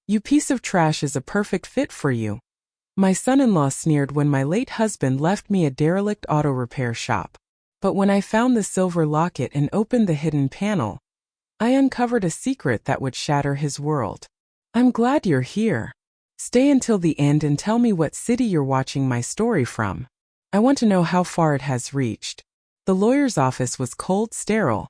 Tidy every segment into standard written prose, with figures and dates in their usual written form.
You piece of trash is a perfect fit for you. My son-in-law sneered when my late husband left me a derelict auto repair shop. But when I found the silver locket and opened the hidden panel, I uncovered a secret that would shatter his world. I'm glad you're here. Stay until the end and tell me what city you're watching my story from. I want to know how far it has reached. The lawyer's office was cold, sterile.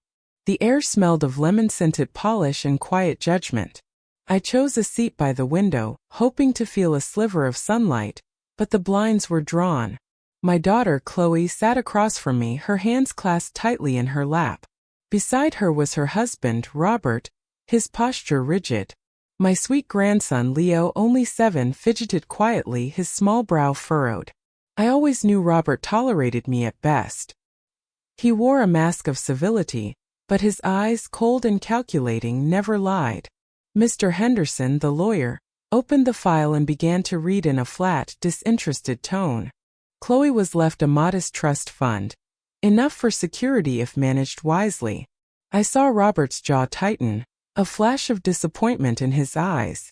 The air smelled of lemon-scented polish and quiet judgment. I chose a seat by the window, hoping to feel a sliver of sunlight, but the blinds were drawn. My daughter, Chloe, sat across from me, her hands clasped tightly in her lap. Beside her was her husband, Robert, his posture rigid. My sweet grandson, Leo, only 7, fidgeted quietly, his small brow furrowed. I always knew Robert tolerated me at best. He wore a mask of civility, but his eyes, cold and calculating, never lied. Mr. Henderson, the lawyer, opened the file and began to read in a flat, disinterested tone. Chloe was left a modest trust fund, enough for security if managed wisely. I saw Robert's jaw tighten, a flash of disappointment in his eyes.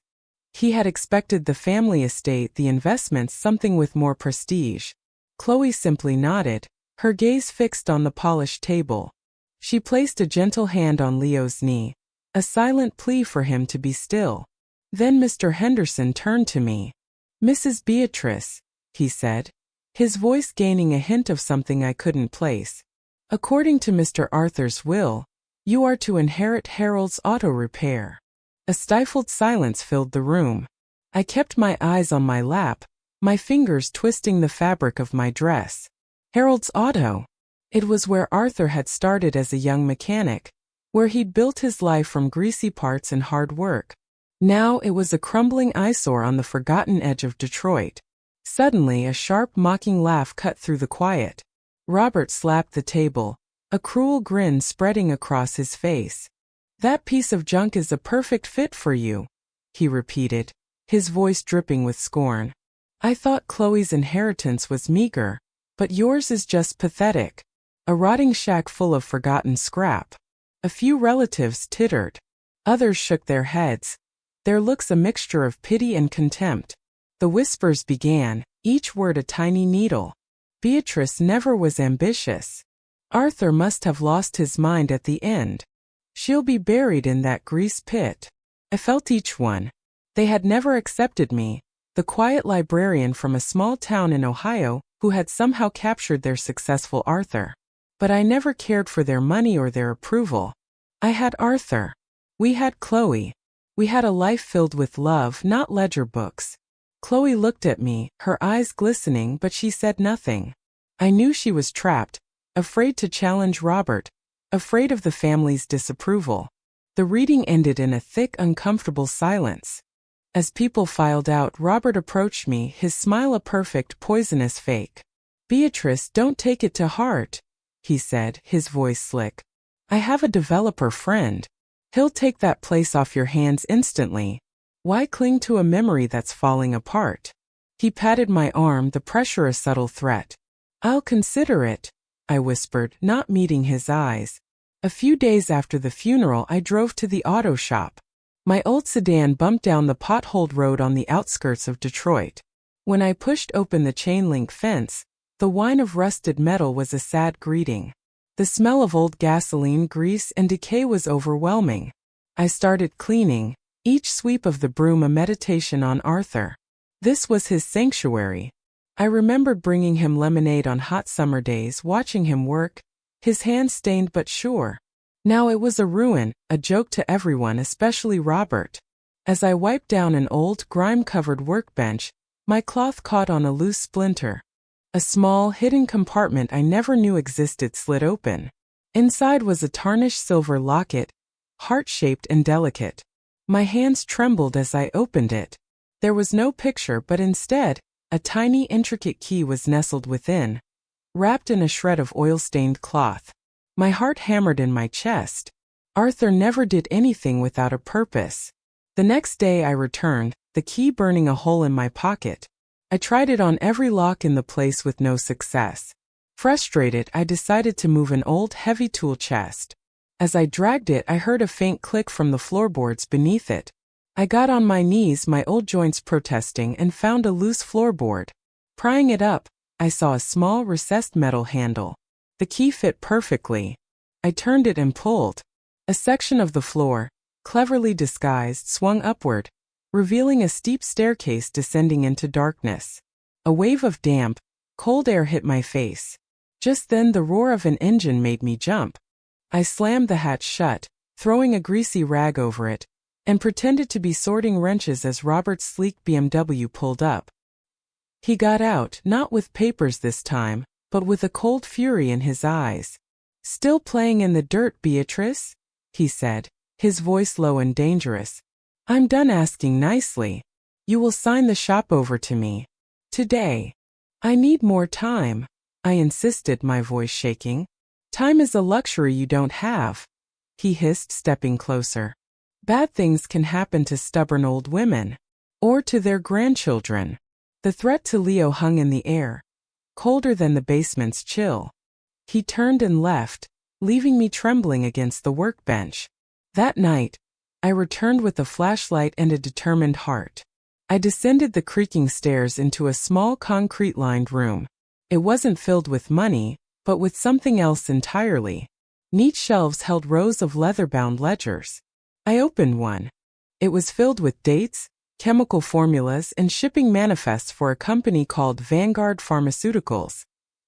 He had expected the family estate, the investments, something with more prestige. Chloe simply nodded, her gaze fixed on the polished table. She placed a gentle hand on Leo's knee, a silent plea for him to be still. Then Mr. Henderson turned to me. "Mrs. Beatrice," he said, his voice gaining a hint of something I couldn't place. "According to Mr. Arthur's will, you are to inherit Harold's auto repair." A stifled silence filled the room. I kept my eyes on my lap, my fingers twisting the fabric of my dress. Harold's auto. It was where Arthur had started as a young mechanic, where he'd built his life from greasy parts and hard work. Now it was a crumbling eyesore on the forgotten edge of Detroit. Suddenly a sharp, mocking laugh cut through the quiet. Robert slapped the table, a cruel grin spreading across his face. "That piece of junk is a perfect fit for you," he repeated, his voice dripping with scorn. "I thought Chloe's inheritance was meager, but yours is just pathetic. A rotting shack full of forgotten scrap." A few relatives tittered. Others shook their heads, their looks a mixture of pity and contempt. The whispers began, each word a tiny needle. Beatrice never was ambitious. Arthur must have lost his mind at the end. She'll be buried in that grease pit. I felt each one. They had never accepted me, the quiet librarian from a small town in Ohio who had somehow captured their successful Arthur. But I never cared for their money or their approval. I had Arthur. We had Chloe. We had a life filled with love, not ledger books. Chloe looked at me, her eyes glistening, but she said nothing. I knew she was trapped, afraid to challenge Robert, afraid of the family's disapproval. The reading ended in a thick, uncomfortable silence. As people filed out, Robert approached me, his smile a perfect, poisonous fake. "Beatrice, don't take it to heart," he said, his voice slick. "I have a developer friend. He'll take that place off your hands instantly. Why cling to a memory that's falling apart?" He patted my arm, the pressure a subtle threat. "I'll consider it," I whispered, not meeting his eyes. A few days after the funeral, I drove to the auto shop. My old sedan bumped down the potholed road on the outskirts of Detroit. When I pushed open the chain-link fence, the whine of rusted metal was a sad greeting. The smell of old gasoline, grease, and decay was overwhelming. I started cleaning, each sweep of the broom a meditation on Arthur. This was his sanctuary. I remembered bringing him lemonade on hot summer days, watching him work, his hands stained but sure. Now it was a ruin, a joke to everyone, especially Robert. As I wiped down an old, grime-covered workbench, my cloth caught on a loose splinter. A small, hidden compartment I never knew existed slid open. Inside was a tarnished silver locket, heart-shaped and delicate. My hands trembled as I opened it. There was no picture, but instead, a tiny, intricate key was nestled within, wrapped in a shred of oil-stained cloth. My heart hammered in my chest. Arthur never did anything without a purpose. The next day I returned, the key burning a hole in my pocket. I tried it on every lock in the place with no success. Frustrated, I decided to move an old, heavy tool chest. As I dragged it, I heard a faint click from the floorboards beneath it. I got on my knees, my old joints protesting, and found a loose floorboard. Prying it up, I saw a small recessed metal handle. The key fit perfectly. I turned it and pulled. A section of the floor, cleverly disguised, swung upward, revealing a steep staircase descending into darkness. A wave of damp, cold air hit my face. Just then the roar of an engine made me jump. I slammed the hatch shut, throwing a greasy rag over it, and pretended to be sorting wrenches as Robert's sleek BMW pulled up. He got out, not with papers this time, but with a cold fury in his eyes. "Still playing in the dirt, Beatrice?" he said, his voice low and dangerous. "I'm done asking nicely. You will sign the shop over to me. Today." "I need more time," I insisted, my voice shaking. "Time is a luxury you don't have," he hissed, stepping closer. "Bad things can happen to stubborn old women. Or to their grandchildren." The threat to Leo hung in the air, colder than the basement's chill. He turned and left, leaving me trembling against the workbench. That night, I returned with a flashlight and a determined heart. I descended the creaking stairs into a small concrete-lined room. It wasn't filled with money, but with something else entirely. Neat shelves held rows of leather-bound ledgers. I opened one. It was filled with dates, chemical formulas, and shipping manifests for a company called Vanguard Pharmaceuticals,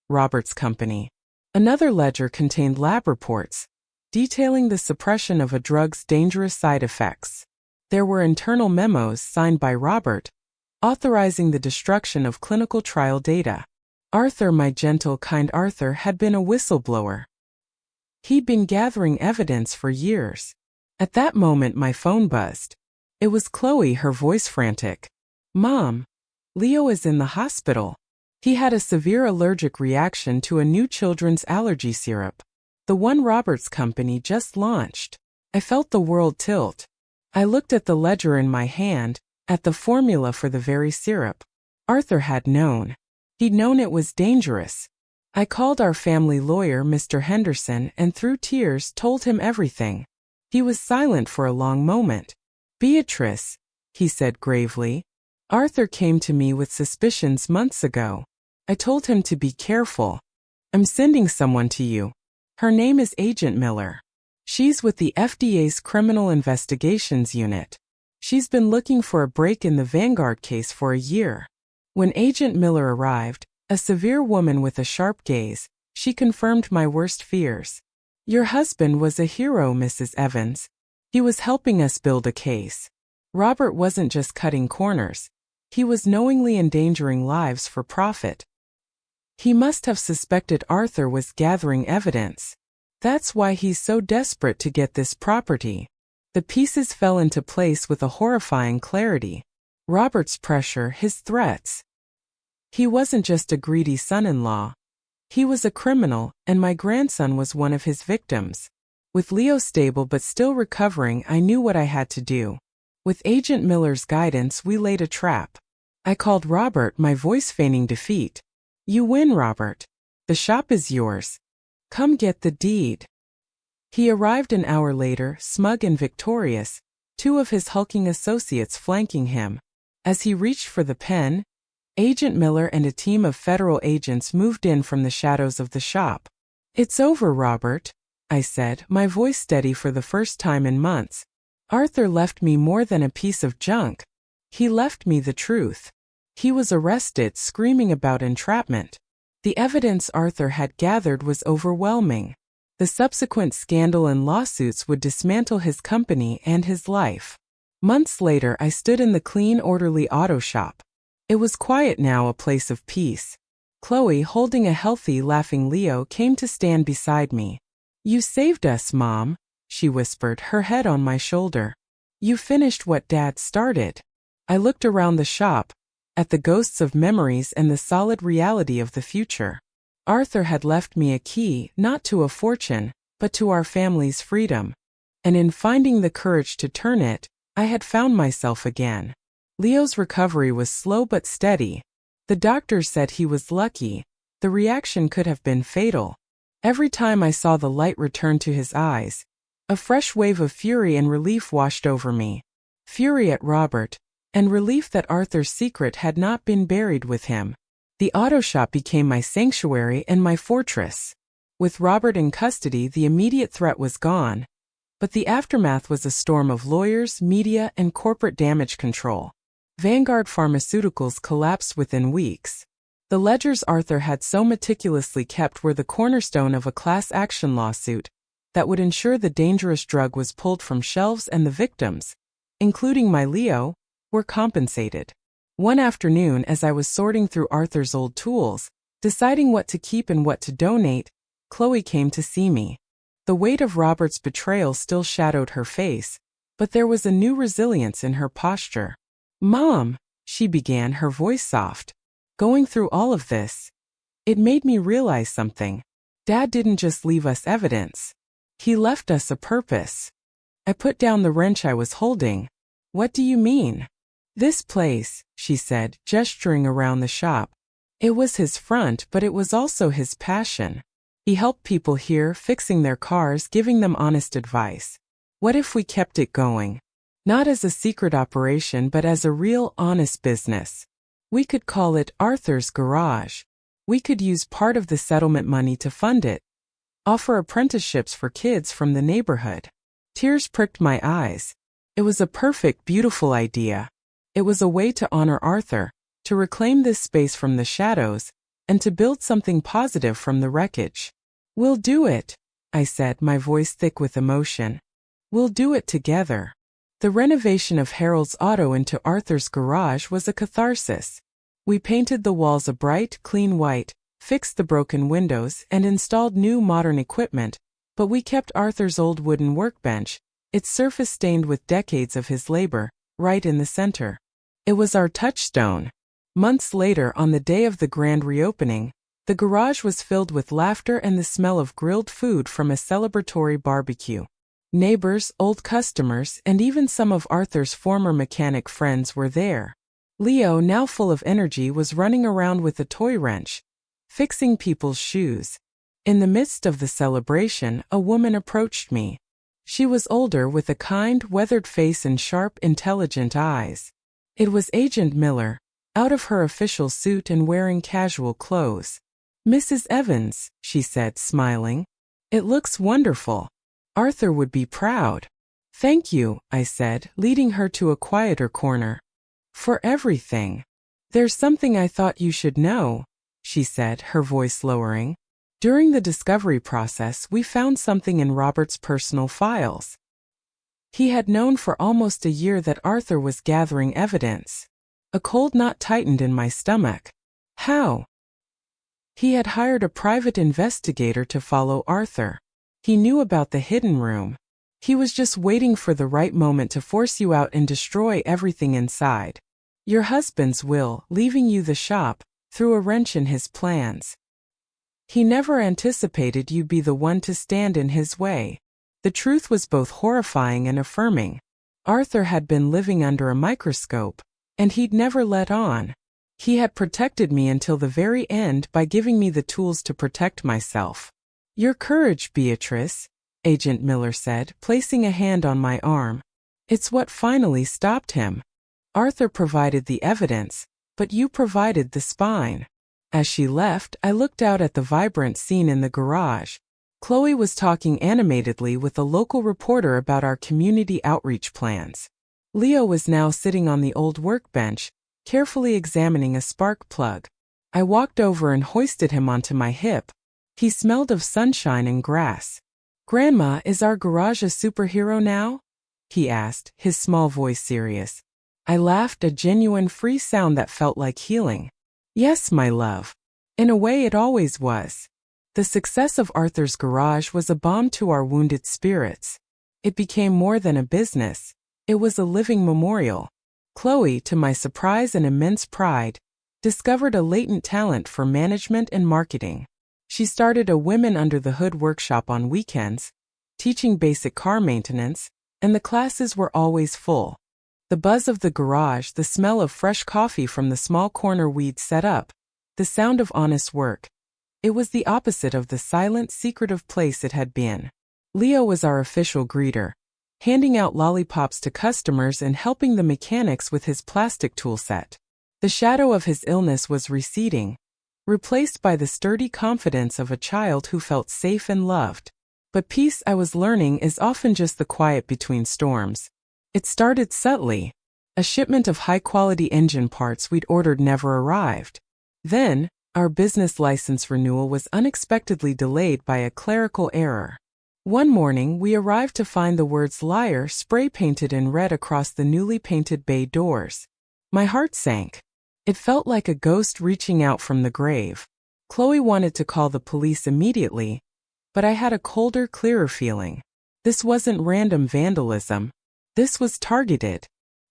Robert's company. Another ledger contained lab reports, detailing the suppression of a drug's dangerous side effects. There were internal memos signed by Robert, authorizing the destruction of clinical trial data. Arthur, my gentle, kind Arthur, had been a whistleblower. He'd been gathering evidence for years. At that moment, my phone buzzed. It was Chloe, her voice frantic. "Mom, Leo is in the hospital. He had a severe allergic reaction to a new children's allergy syrup. The one Robert's company just launched." I felt the world tilt. I looked at the ledger in my hand, at the formula for the very syrup. Arthur had known. He'd known it was dangerous. I called our family lawyer, Mr. Henderson, and through tears told him everything. He was silent for a long moment. "Beatrice," he said gravely, "Arthur came to me with suspicions months ago. I told him to be careful. I'm sending someone to you. Her name is Agent Miller. She's with the FDA's Criminal Investigations Unit. She's been looking for a break in the Vanguard case for a year." When Agent Miller arrived, a severe woman with a sharp gaze, she confirmed my worst fears. "Your husband was a hero, Mrs. Evans. He was helping us build a case. Robert wasn't just cutting corners. He was knowingly endangering lives for profit. He must have suspected Arthur was gathering evidence. That's why he's so desperate to get this property." The pieces fell into place with a horrifying clarity. Robert's pressure, his threats. He wasn't just a greedy son-in-law. He was a criminal, and my grandson was one of his victims. With Leo stable but still recovering, I knew what I had to do. With Agent Miller's guidance, we laid a trap. I called Robert, my voice feigning defeat. "You win, Robert. The shop is yours. Come get the deed." He arrived an hour later, smug and victorious, two of his hulking associates flanking him. As he reached for the pen, Agent Miller and a team of federal agents moved in from the shadows of the shop. "It's over, Robert," I said, my voice steady for the first time in months. "Arthur left me more than a piece of junk. He left me the truth. He was arrested, screaming about entrapment. The evidence Arthur had gathered was overwhelming. The subsequent scandal and lawsuits would dismantle his company and his life." Months later, I stood in the clean, orderly auto shop. It was quiet now, a place of peace. Chloe, holding a healthy, laughing Leo, came to stand beside me. "You saved us, Mom," she whispered, her head on my shoulder. "You finished what Dad started." I looked around the shop, at the ghosts of memories and the solid reality of the future. Arthur had left me a key, not to a fortune, but to our family's freedom. And in finding the courage to turn it, I had found myself again. Leo's recovery was slow but steady. The doctors said he was lucky. The reaction could have been fatal. Every time I saw the light return to his eyes, a fresh wave of fury and relief washed over me. fury at Robert, and relief that Arthur's secret had not been buried with him. The auto shop became my sanctuary and my fortress. With Robert in custody, the immediate threat was gone, but the aftermath was a storm of lawyers, media, and corporate damage control. Vanguard Pharmaceuticals collapsed within weeks. The ledgers Arthur had so meticulously kept were the cornerstone of a class action lawsuit that would ensure the dangerous drug was pulled from shelves and the victims, including my Leo, were compensated. One afternoon, as I was sorting through Arthur's old tools, deciding what to keep and what to donate, Chloe came to see me. The weight of Robert's betrayal still shadowed her face, but there was a new resilience in her posture. "Mom," she began, her voice soft. "Going through all of this, it made me realize something. Dad didn't just leave us evidence. He left us a purpose." I put down the wrench I was holding. "What do you mean?" "This place," she said, gesturing around the shop. "It was his front, but it was also his passion. He helped people here, fixing their cars, giving them honest advice. What if we kept it going? Not as a secret operation, but as a real, honest business. We could call it Arthur's Garage. We could use part of the settlement money to fund it. Offer apprenticeships for kids from the neighborhood." Tears pricked my eyes. It was a perfect, beautiful idea. It was a way to honor Arthur, to reclaim this space from the shadows, and to build something positive from the wreckage. "We'll do it," I said, my voice thick with emotion. "We'll do it together." The renovation of Harold's auto into Arthur's garage was a catharsis. We painted the walls a bright, clean white, fixed the broken windows, and installed new modern equipment, but we kept Arthur's old wooden workbench, its surface stained with decades of his labor, right in the center. It was our touchstone. Months later, on the day of the grand reopening, the garage was filled with laughter and the smell of grilled food from a celebratory barbecue. Neighbors, old customers, and even some of Arthur's former mechanic friends were there. Leo, now full of energy, was running around with a toy wrench, fixing people's shoes. In the midst of the celebration, a woman approached me. She was older, with a kind, weathered face and sharp, intelligent eyes. It was Agent Miller, out of her official suit and wearing casual clothes. "Mrs. Evans," she said, smiling. "It looks wonderful. Arthur would be proud." "Thank you," I said, leading her to a quieter corner. "For everything. There's something I thought you should know," she said, her voice lowering. "During the discovery process, we found something in Robert's personal files. He had known for almost a year that Arthur was gathering evidence." A cold knot tightened in my stomach. "How?" "He had hired a private investigator to follow Arthur. He knew about the hidden room. He was just waiting for the right moment to force you out and destroy everything inside. Your husband's will, leaving you the shop, threw a wrench in his plans. He never anticipated you'd be the one to stand in his way." The truth was both horrifying and affirming. Arthur had been living under a microscope, and he'd never let on. He had protected me until the very end by giving me the tools to protect myself. "Your courage, Beatrice," Agent Miller said, placing a hand on my arm. "It's what finally stopped him. Arthur provided the evidence, but you provided the spine." As she left, I looked out at the vibrant scene in the garage. Chloe was talking animatedly with a local reporter about our community outreach plans. Leo was now sitting on the old workbench, carefully examining a spark plug. I walked over and hoisted him onto my hip. He smelled of sunshine and grass. "Grandma, is our garage a superhero now?" he asked, his small voice serious. I laughed, a genuine free sound that felt like healing. "Yes, my love. In a way, it always was." The success of Arthur's garage was a balm to our wounded spirits. It became more than a business. It was a living memorial. Chloe, to my surprise and immense pride, discovered a latent talent for management and marketing. She started a Women Under the Hood workshop on weekends, teaching basic car maintenance, and the classes were always full. The buzz of the garage, the smell of fresh coffee from the small corner we'd set up, the sound of honest work. It was the opposite of the silent, secretive place it had been. Leo was our official greeter. handing out lollipops to customers and helping the mechanics with his plastic toolset. The shadow of his illness was receding, replaced by the sturdy confidence of a child who felt safe and loved. But peace, I was learning, is often just the quiet between storms. It started subtly. A shipment of high-quality engine parts we'd ordered never arrived. Then, our business license renewal was unexpectedly delayed by a clerical error. One morning, we arrived to find the words liar spray-painted in red across the newly painted bay doors. My heart sank. It felt like a ghost reaching out from the grave. Chloe wanted to call the police immediately, but I had a colder, clearer feeling. This wasn't random vandalism. This was targeted.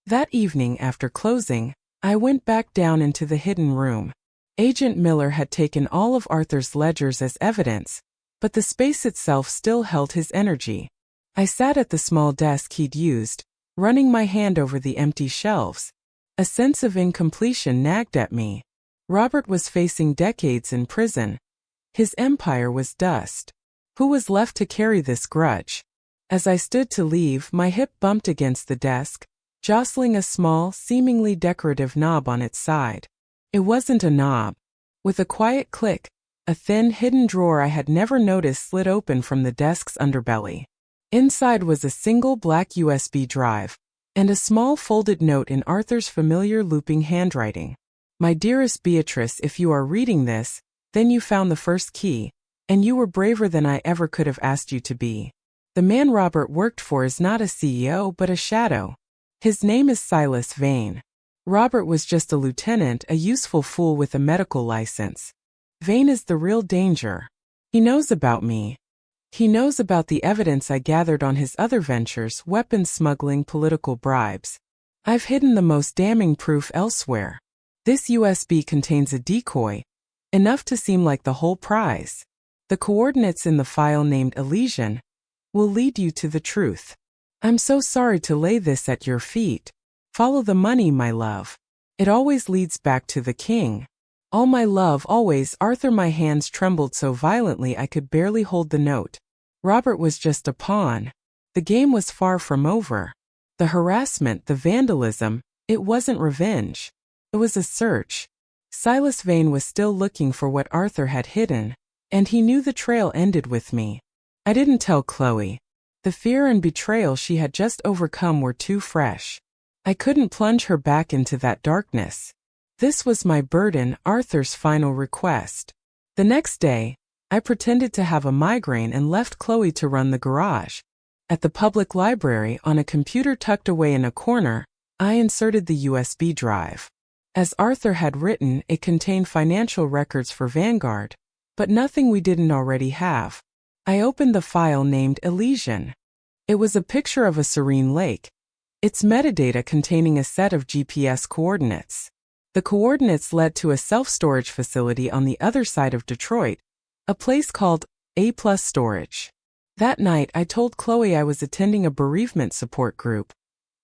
That evening after closing, I went back down into the hidden room. Agent Miller had taken all of Arthur's ledgers as evidence, but the space itself still held his energy. I sat at the small desk he'd used, running my hand over the empty shelves. A sense of incompletion nagged at me. Robert was facing decades in prison. His empire was dust. Who was left to carry this grudge? As I stood to leave, my hip bumped against the desk, jostling a small, seemingly decorative knob on its side. It wasn't a knob. With a quiet click, a thin, hidden drawer I had never noticed slid open from the desk's underbelly. Inside was a single black USB drive, and a small folded note in Arthur's familiar looping handwriting. My dearest Beatrice, if you are reading this, then you found the first key, and you were braver than I ever could have asked you to be. The man Robert worked for is not a CEO but a shadow. His name is Silas Vane. Robert was just a lieutenant, a useful fool with a medical license. Vane is the real danger. He knows about me. He knows about the evidence I gathered on his other ventures, weapons smuggling, political bribes. I've hidden the most damning proof elsewhere. This USB contains a decoy, enough to seem like the whole prize. The coordinates in the file named Elysian will lead you to the truth. I'm so sorry to lay this at your feet. Follow the money, my love. It always leads back to the king. All my love, always, Arthur. My hands trembled so violently I could barely hold the note. Robert was just a pawn. The game was far from over. The harassment, the vandalism, it wasn't revenge. It was a search. Silas Vane was still looking for what Arthur had hidden, and he knew the trail ended with me. I didn't tell Chloe. The fear and betrayal she had just overcome were too fresh. I couldn't plunge her back into that darkness. This was my burden, Arthur's final request. The next day, I pretended to have a migraine and left Chloe to run the garage. At the public library, on a computer tucked away in a corner, I inserted the USB drive. As Arthur had written, it contained financial records for Vanguard, but nothing we didn't already have. I opened the file named Elysian. It was a picture of a serene lake, its metadata containing a set of GPS coordinates. The coordinates led to a self-storage facility on the other side of Detroit, a place called A+ Storage. That night, I told Chloe I was attending a bereavement support group,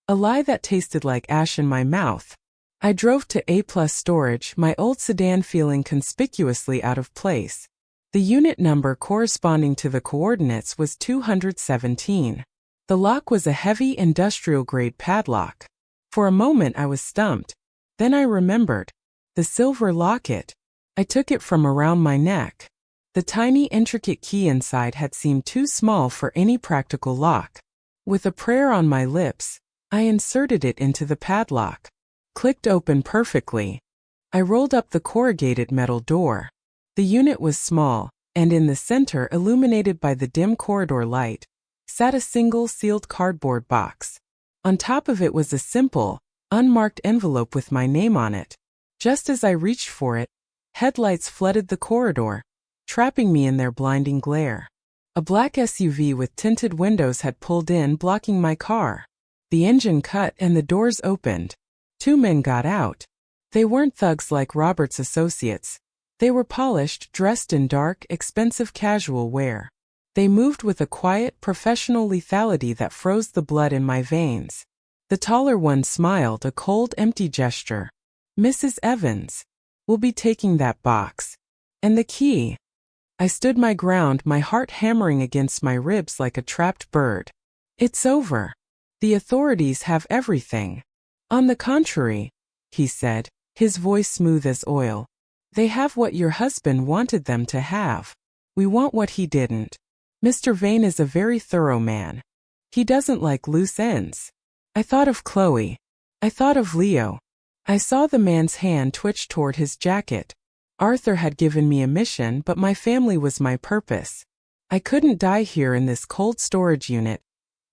a lie that tasted like ash in my mouth. I drove to A+ Storage, my old sedan feeling conspicuously out of place. The unit number corresponding to the coordinates was 217. The lock was a heavy industrial-grade padlock. For a moment I was stumped. Then I remembered. The silver locket. I took it from around my neck. The tiny, intricate key inside had seemed too small for any practical lock. With a prayer on my lips, I inserted it into the padlock. Clicked open perfectly. I rolled up the corrugated metal door. The unit was small, and in the center, illuminated by the dim corridor light, sat a single sealed cardboard box. On top of it was a simple, unmarked envelope with my name on it. Just as I reached for it, headlights flooded the corridor, trapping me in their blinding glare. A black SUV with tinted windows had pulled in, blocking my car. The engine cut and the doors opened. Two men got out. They weren't thugs like Robert's associates. They were polished, dressed in dark, expensive casual wear. They moved with a quiet, professional lethality that froze the blood in my veins. The taller one smiled, a cold, empty gesture. "Mrs. Evans, we'll be taking that box. And the key." I stood my ground, my heart hammering against my ribs like a trapped bird. "It's over. The authorities have everything. On the contrary, he said, his voice smooth as oil. They have what your husband wanted them to have. We want what he didn't. Mr. Vane is a very thorough man. He doesn't like loose ends. I thought of Chloe. I thought of Leo. I saw the man's hand twitch toward his jacket. Arthur had given me a mission, but my family was my purpose. I couldn't die here in this cold storage unit,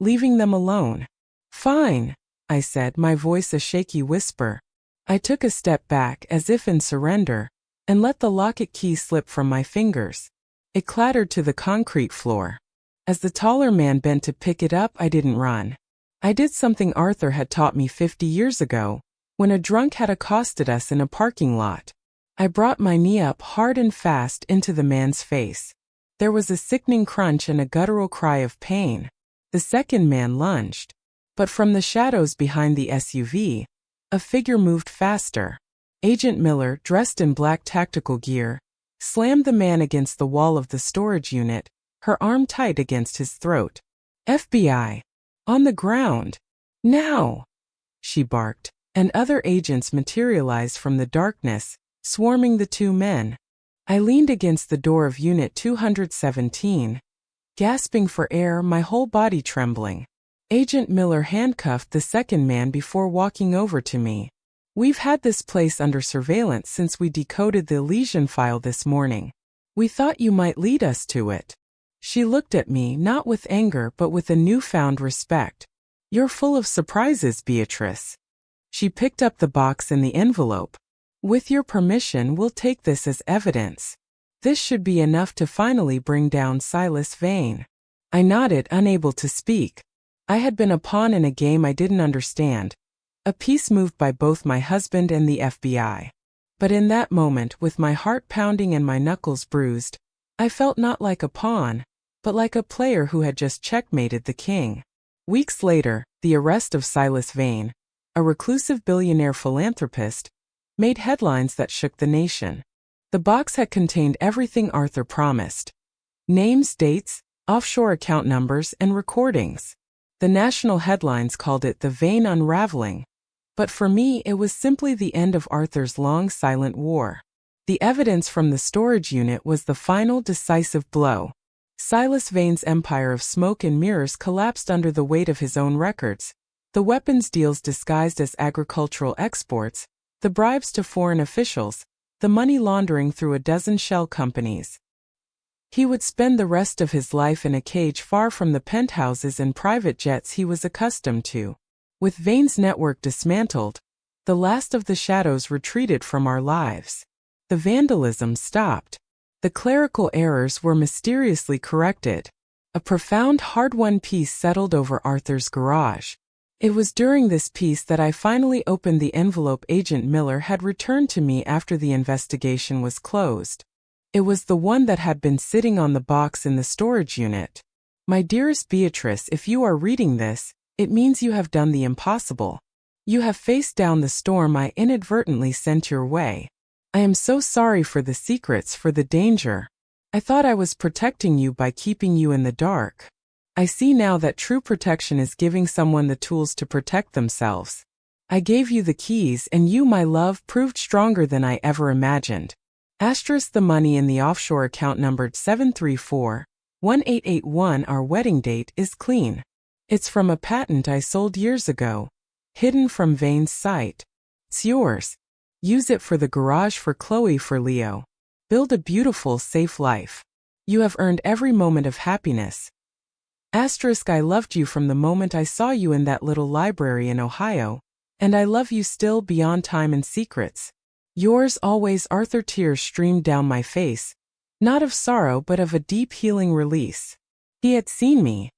leaving them alone. Fine, I said, my voice a shaky whisper. I took a step back as if in surrender, and let the locket key slip from my fingers. It clattered to the concrete floor. As the taller man bent to pick it up, I didn't run. I did something Arthur had taught me 50 years ago, when a drunk had accosted us in a parking lot. I brought my knee up hard and fast into the man's face. There was a sickening crunch and a guttural cry of pain. The second man lunged. But from the shadows behind the SUV, a figure moved faster. Agent Miller, dressed in black tactical gear, slammed the man against the wall of the storage unit, her arm tight against his throat. FBI. On the ground. Now! She barked, and other agents materialized from the darkness, swarming the two men. I leaned against the door of Unit 217, gasping for air, my whole body trembling. Agent Miller handcuffed the second man before walking over to me. We've had this place under surveillance since we decoded the Elysian file this morning. We thought you might lead us to it. She looked at me, not with anger but with a newfound respect. You're full of surprises, Beatrice. She picked up the box and the envelope. With your permission, we'll take this as evidence. This should be enough to finally bring down Silas Vane. I nodded, unable to speak. I had been a pawn in a game I didn't understand, a piece moved by both my husband and the FBI. But in that moment, with my heart pounding and my knuckles bruised, I felt not like a pawn, but like a player who had just checkmated the king. Weeks later, the arrest of Silas Vane, a reclusive billionaire philanthropist, made headlines that shook the nation. The box had contained everything Arthur promised: names, dates, offshore account numbers, and recordings. The national headlines called it the Vane unraveling, but for me it was simply the end of Arthur's long silent war. The evidence from the storage unit was the final decisive blow. Silas Vane's empire of smoke and mirrors collapsed under the weight of his own records, the weapons deals disguised as agricultural exports, the bribes to foreign officials, the money laundering through a dozen shell companies. He would spend the rest of his life in a cage far from the penthouses and private jets he was accustomed to. With Vane's network dismantled, the last of the shadows retreated from our lives. The vandalism stopped. The clerical errors were mysteriously corrected. A profound, hard-won peace settled over Arthur's garage. It was during this peace that I finally opened the envelope Agent Miller had returned to me after the investigation was closed. It was the one that had been sitting on the box in the storage unit. My dearest Beatrice, if you are reading this, it means you have done the impossible. You have faced down the storm I inadvertently sent your way. I am so sorry for the secrets, for the danger. I thought I was protecting you by keeping you in the dark. I see now that true protection is giving someone the tools to protect themselves. I gave you the keys, and you, my love, proved stronger than I ever imagined. The money in the offshore account numbered 734-1881. Our wedding date is clean. It's from a patent I sold years ago, hidden from Vane's sight. It's yours. Use it for the garage, for Chloe, for Leo. Build a beautiful, safe life. You have earned every moment of happiness. I loved you from the moment I saw you in that little library in Ohio, and I love you still beyond time and secrets. Yours always, Arthur. Tears streamed down my face, not of sorrow but of a deep healing release. He had seen me.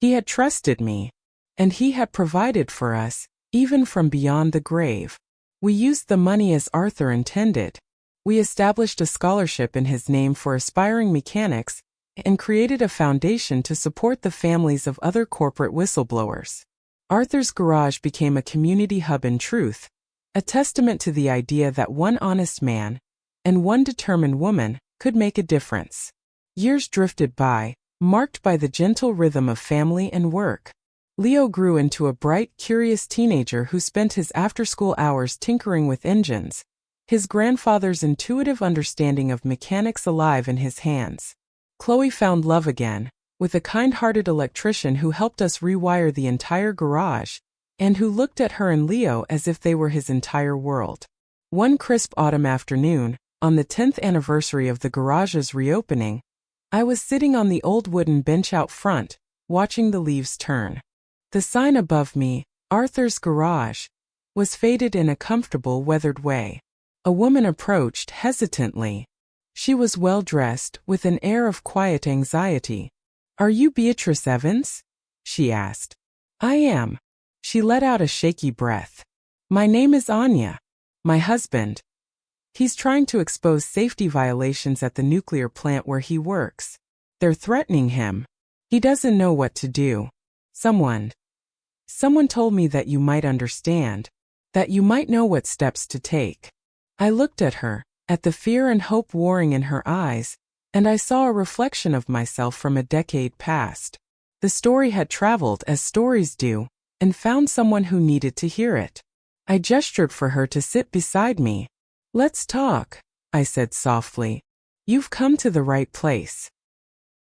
He had trusted me. And he had provided for us, even from beyond the grave. We used the money as Arthur intended. We established a scholarship in his name for aspiring mechanics and created a foundation to support the families of other corporate whistleblowers. Arthur's garage became a community hub in truth, a testament to the idea that one honest man and one determined woman could make a difference. Years drifted by, marked by the gentle rhythm of family and work. Leo grew into a bright, curious teenager who spent his after-school hours tinkering with engines, his grandfather's intuitive understanding of mechanics alive in his hands. Chloe found love again, with a kind-hearted electrician who helped us rewire the entire garage, and who looked at her and Leo as if they were his entire world. One crisp autumn afternoon, on the 10th anniversary of the garage's reopening, I was sitting on the old wooden bench out front, watching the leaves turn. The sign above me, Arthur's Garage, was faded in a comfortable, weathered way. A woman approached hesitantly. She was well-dressed, with an air of quiet anxiety. "Are you Beatrice Evans?" she asked. "I am." She let out a shaky breath. "My name is Anya. My husband. He's trying to expose safety violations at the nuclear plant where he works. They're threatening him. He doesn't know what to do. Someone told me that you might understand, that you might know what steps to take." I looked at her, at the fear and hope warring in her eyes, and I saw a reflection of myself from a decade past. The story had traveled as stories do, and found someone who needed to hear it. I gestured for her to sit beside me. "Let's talk," I said softly. "You've come to the right place."